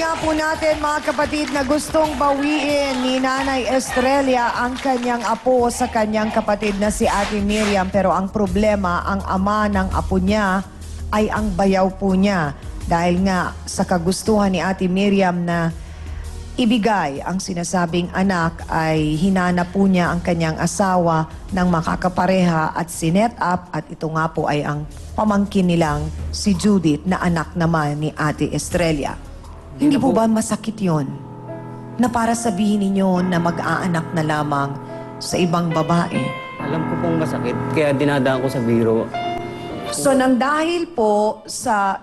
nga po natin mga kapatid na gustong bawiin ni Nanay Estrella ang kanyang apo sa kanyang kapatid na si Ate Miriam. Pero ang problema, ang ama ng apo niya ay ang bayaw po niya. Dahil nga sa kagustuhan ni Ate Miriam na ibigay ang sinasabing anak ay hinanap po niya ang kanyang asawa ng makakapareha at sinet up at ito nga po ay ang pamangkin nilang si Judith na anak naman ni Ate Estrella. Hindi po ba masakit yon na para sabihin ninyo na mag-aanak na lamang sa ibang babae? Alam ko pong masakit, kaya dinadaan ko sa biro. So nang dahil po sa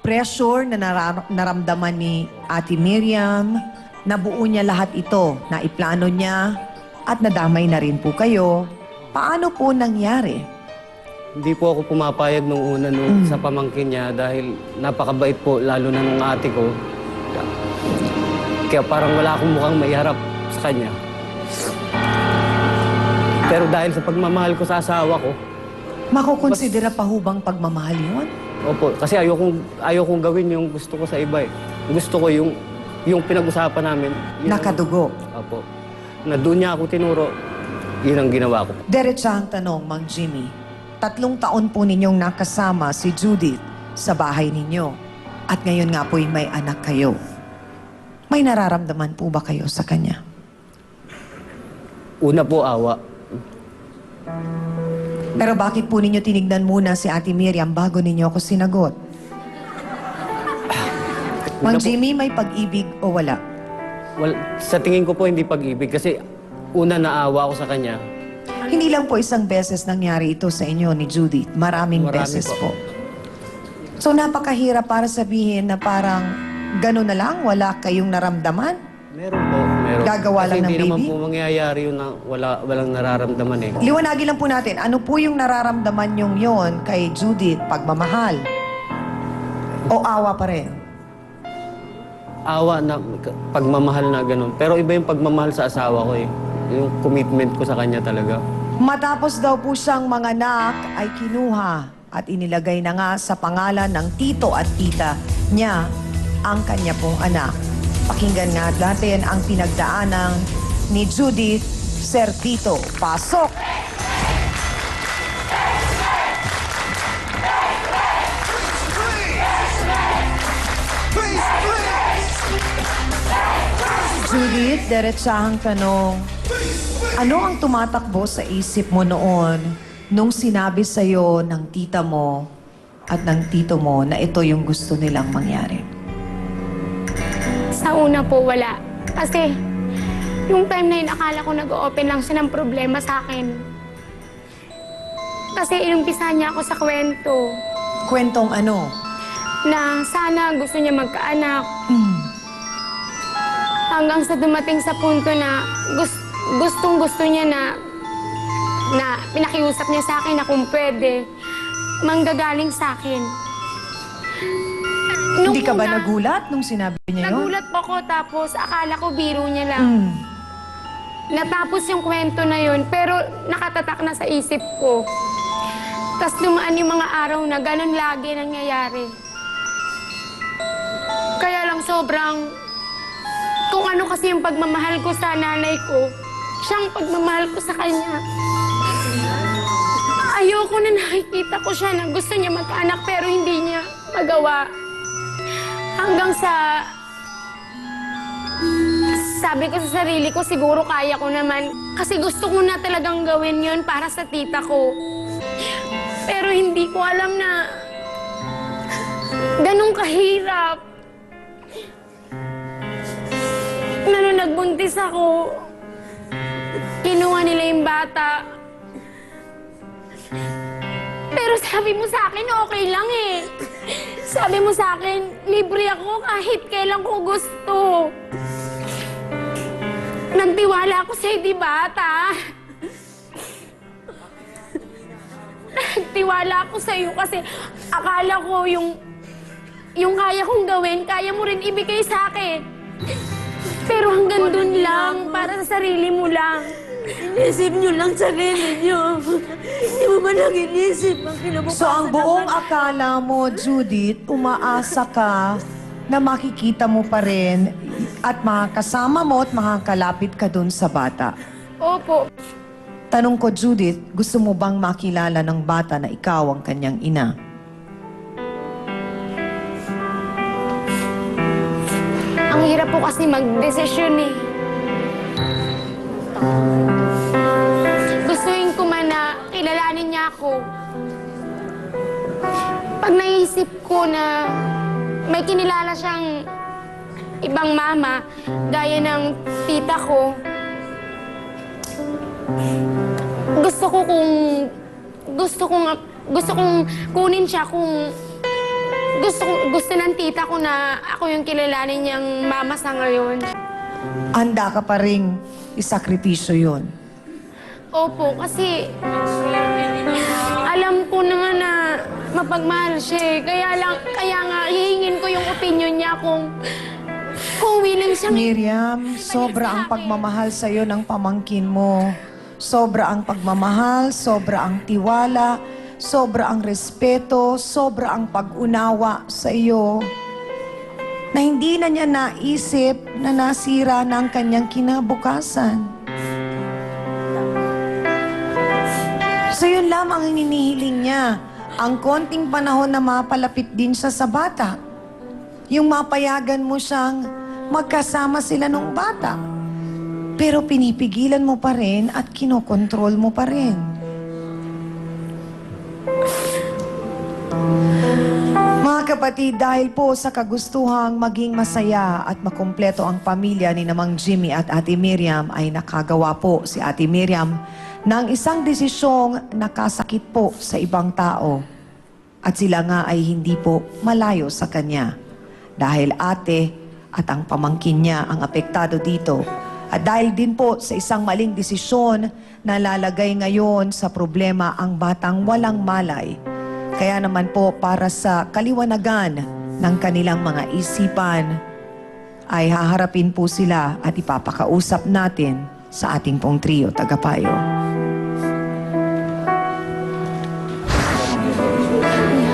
pressure na naramdaman ni Ate Miriam, nabuo niya lahat ito, naiplano niya at nadamay na rin po kayo. Paano po nangyari? Hindi po ako pumapayag nung una sa pamangkin niya dahil napakabait po, lalo na nung ate ko. Kaya parang wala akong mukhang maiharap sa kanya. Pero dahil sa pagmamahal ko sa asawa ko... Makukonsidera pa hubang pagmamahal yun? Opo, kasi ayokong gawin yung gusto ko sa iba eh. Gusto ko yung pinag-usapan namin. Nakadugo? Opo. Na doon niya ako tinuro, yun ang ginawa ko. Diretsahang tanong, Mang Jimmy. 3 taon po ninyong nakasama si Judith sa bahay ninyo. At ngayon nga po'y may anak kayo. May nararamdaman po ba kayo sa kanya? Una po, awa. Pero bakit po ninyo tinignan muna si Ate Miriam bago ninyo ako sinagot? Mang Jimmy, may pag-ibig o wala? Well, sa tingin ko po hindi pag-ibig kasi una naawa ako sa kanya. Hindi lang po isang beses nangyari ito sa inyo ni Judith. Maraming beses po. So napakahirap para sabihin na parang gano'n na lang, wala kayong naramdaman? Meron po, meron. Gagawa lang ng Kasi hindi naman baby? po mangyayari yun na walang nararamdaman eh. Liwanagin lang po natin, ano po yung nararamdaman nyong yon kay Judith? Pagmamahal? O awa pa rin? Awa na, pagmamahal na ganun. Pero iba yung pagmamahal sa asawa ko eh. Yung commitment ko sa kanya talaga. Matapos daw po siyang manganak ay kinuha at inilagay na nga sa pangalan ng tito at tita niya ang kanya pong anak. Pakinggan nga natin ang pinagdaanan ni Judith. Sir Tito, pasok! Judith, diretsahang tanong, ano ang tumatakbo sa isip mo noon nung sinabi sa'yo ng tita mo at ng tito mo na ito yung gusto nilang mangyari? Sa una po, wala. Kasi yung time na yun, akala ko nag-open lang siya ng problema sa akin. Kasi inumpisa niya ako sa kwento Kwentong ano? na sana gusto niya magkaanak. Hanggang sa dumating sa punto na gustong-gusto niya na pinakiusap niya sa akin na kung pwede, manggagaling sa akin. Hindi ka ba nagulat nung sinabi niya yun? Nagulat po ako, tapos akala ko biro niya lang. Natapos yung kwento na yun, pero nakatatak na sa isip ko. Tapos dumaan yung mga araw na ganun lagi nangyayari. Kaya lang sobrang... Kung ano kasi yung pagmamahal ko sa nanay ko, siyang pagmamahal ko sa kanya. Ayoko na nakikita ko siya na gusto niya magkaanak pero hindi niya magawa. Hanggang sa... Sabi ko sa sarili ko, siguro kaya ko naman. Kasi gusto ko na talagang gawin yun para sa tita ko. Pero hindi ko alam na ganun kahirap. Nung nagbuntis ako, kinuha nila yung bata. Pero sabi mo sa akin, okay lang eh. Sabi mo sa akin, libre ako kahit kailan ko gusto. Nagtiwala ako sa'yo, di ba, ta? Nagtiwala ako sa'yo kasi akala ko yung kaya kong gawin, kaya mo rin ibigay sa akin. Pero hanggang dun lang, para sa sarili mo lang. Inisip nyo lang sarili nyo. Hindi mo man lang inisip ang kinabukasan. So ang buong akala mo, Judith, umaasa ka na makikita mo pa rin at makakasama mo at makakalapit ka dun sa bata. Opo. Tanong ko, Judith, gusto mo bang makilala ng bata na ikaw ang kanyang ina? Ang hirap po kasi magdesisyon eh. Gustuin ko man na kilalanin niya ako. Pag naisip ko na may kinilala siyang ibang mama, gaya ng tita ko, gusto kong kunin siya kung gusto ng tita ko na ako yung kilalanin niyang mama sa ngayon. Handa ka pa rin isakripisyo yun. Opo, kasi alam ko na nga na mapagmahal siya eh. Kaya nga hihingin ko yung opinion niya kung willing siyang... Miriam, sobra ang pagmamahal sa'yo ng pamangkin mo. Sobra ang pagmamahal, sobra ang tiwala, sobra ang respeto, sobra ang pag-unawa sa iyo. Na hindi na niya naisip na nasira na ang kanyang kinabukasan. So yun lamang ang hinihiling niya. Ang konting panahon na mapalapit din siya sa bata. Yung mapayagan mo siyang magkasama sila nung bata. Pero pinipigilan mo pa rin at kinokontrol mo pa rin. Mga kapatid, dahil po sa kagustuhang maging masaya at makumpleto ang pamilya ni Namang Jimmy at Ate Miriam, ay nakagawa po si Ate Miriam ng isang desisyong nakasakit po sa ibang tao. At sila nga ay hindi po malayo sa kanya. Dahil ate at ang pamangkin niya ang apektado dito. At dahil din po sa isang maling desisyon na lalagay ngayon sa problema ang batang walang malay. Kaya naman po para sa kaliwanagan ng kanilang mga isipan ay haharapin po sila at ipapakausap natin sa ating pong trio tagapayo.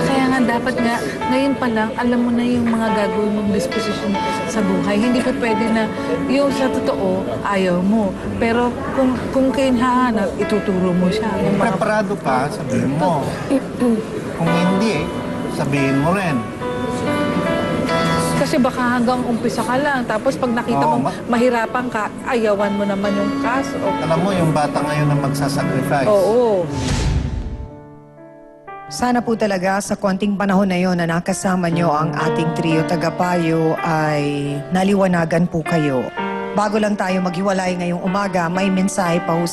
Kaya nga dapat nga, ngayon pa lang, alam mo na yung mga gagawin mong disposition sa buhay. Hindi pa pwede na yung sa totoo, ayaw mo. Pero kung kayo hahanap, ituturo mo siya. Yung mga Preparado ka, sabihin mo. Kung hindi, sabihin mo rin. Kasi baka hanggang umpisa ka lang. Tapos pag nakita Oo, mong mahirapan ka, ayawan mo naman yung kaso. Alam mo, yung bata ngayon na magsasacrifice. Oo. Sana po talaga sa konting panahon na yon na nakasama nyo ang ating trio tagapayo ay naliwanagan po kayo. Bago lang tayo maghiwalay ngayong umaga, may mensahe pa ho